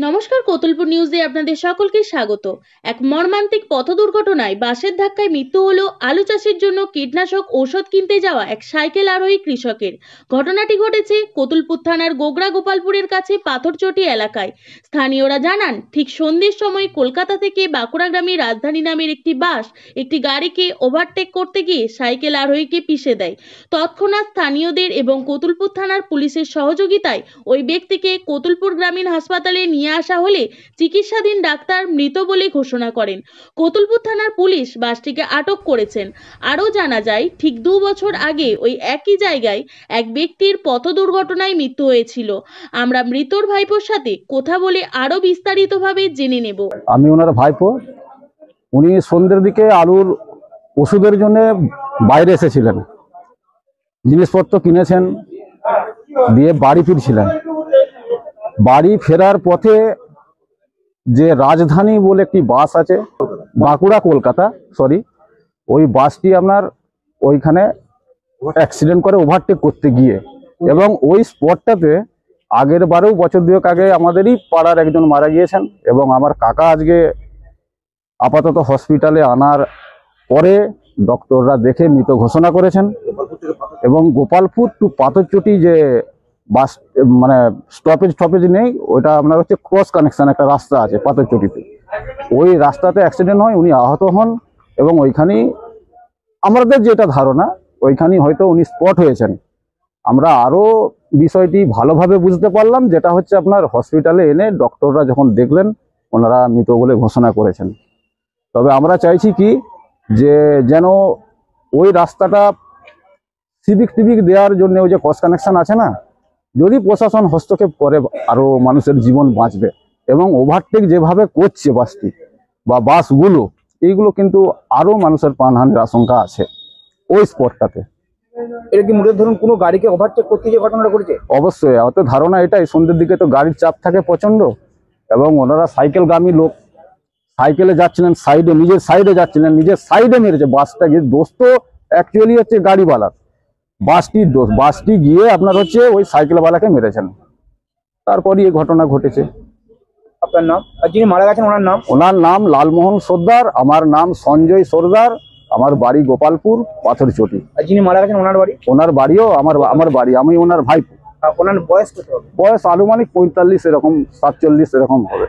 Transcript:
নমস্কার, কতুলপুর নিউজে আপনাদের সকলকে স্বাগত। এক মর্মান্তিক পথ দুর্ঘটনায় বাসের ধাক্কায় মৃত্যু হলো আলু চাষের জন্য কীটনাশক ঔষধ কিনতে যাওয়া এক সাইকেল আরোহী কৃষকের। ঘটনাটি ঘটেছে কতুলপুর থানার গোগরা গোপালপুরের কাছে পাথরচটি এলাকায়। স্থানীয়রা জানান, ঠিক সন্ধ্যের সময় কলকাতা থেকে বাঁকুড়াগামী রাজধানী নামের একটি বাস একটি গাড়িকে ওভারটেক করতে গিয়ে সাইকেল আরোহীকে পিষে দেয়। তৎক্ষণাৎ স্থানীয়দের এবং কতুলপুর থানার পুলিশের সহযোগিতায় ওই ব্যক্তিকে কতুলপুর গ্রামীণ হাসপাতালে নিয়ে আসা হলে চিকিৎসাধীন ডাক্তার মৃত বলে ঘোষণা করেন। কতুলপুর থানার পুলিশ বাসটিকে আটক করেছেন। আরও জানা যায়, ঠিক 2 বছর আগে ওই একই জায়গায় এক ব্যক্তির পথ দুর্ঘটনায় মৃত্যু হয়েছিল। আমরা মৃতর ভাইপোর সাথে কথা বলে আরো বিস্তারিতভাবে জেনে নেব। আমি ওনার ভাইপো। উনি সন্ধ্যের দিকে আলুর ওষুধের জন্য বাইরে এসেছিলেন, জিনিসপত্র কিনেছেন, দিয়ে বাড়ি ফিরছিলেন। বাড়ি ফেরার পথে যে রাজধানী বলে একটি বাস আছে, বাঁকুড়া কলকাতা ওই বাসটি আপনার ওইখানে অ্যাক্সিডেন্ট করে ওভারটেক করতে গিয়ে, এবং ওই স্পটটাতে আগের বারেও বছর 2 আগে আমাদেরই পাড়ার একজন মারা গিয়েছেন। এবং আমার কাকা আজকে আপাতত হসপিটালে আনার পরে ডক্টররা দেখে মৃত ঘোষণা করেছেন। এবং গোপালপুর টু পাথরচটি যে বাস মানে স্টপেজ নেই, ওইটা আপনার হচ্ছে ক্রস কানেকশন একটা রাস্তা আছে পাথরচটিতে, ওই রাস্তাতে অ্যাক্সিডেন্ট হয়, উনি আহত হন। এবং ওইখানেই আমাদের যেটা ধারণা, ওইখানেই হয়তো উনি স্পট হয়েছেন। আমরা আরও বিষয়টি ভালোভাবে বুঝতে পারলাম, যেটা হচ্ছে আপনার হসপিটালে এনে ডক্টররা যখন দেখলেন, ওনারা মৃত বলে ঘোষণা করেছেন। তবে আমরা চাইছি কি, যে যেন ওই রাস্তাটা সিভিক দেওয়ার জন্য, ওই যে ক্রস কানেকশন আছে না, যদি প্রশাসন হস্তক্ষেপ করে আরো মানুষের জীবন বাঁচবে। এবং ওভারটেক যেভাবে করছে বাসটি বা বাসগুলো, এইগুলো কিন্তু আরো মানুষের প্রাণহানির আশঙ্কা আছে ওই স্পটটাতে। এটা কি মূলত ধরুন কোনো গাড়িকে ওভারটেক করতে যে ঘটনাটা ঘটেছে? অবশ্যই, অত ধারণা এটাই, সন্ধ্যের দিকে তো গাড়ির চাপ থাকে প্রচন্ড, এবং ওনারা সাইকেলগামী লোক, সাইকেলে যাচ্ছিলেন, নিজের সাইডে যাচ্ছিলেন, নিজের সাইডে মেরেছে বাসটা গিয়ে। দোষ তো অ্যাকচুয়ালি হচ্ছে গাড়িওয়ালার, বাসটির দোষ। বাসটি গিয়ে আপনার হচ্ছে ওই সাইকেলওয়ালাকে মেরেছেন, তারপরই এই ঘটনা ঘটেছে। আপনার নাম আর যিনি মারা গেছেন ওনার নাম? ওনার নাম লালমোহন সর্দার, আমার নাম সঞ্জয় সর্দার, আমার বাড়ি গোপালপুর পাথরচটি। আর যিনি মারা গেছেন ওনার বাড়ি? ওনার বাড়িও আমার বাড়ি, আমি ওনার ভাইপো। ওনার বয়স কত হবে? বয়স আনুমানিক 45 এরকম, 47 এরকম হবে।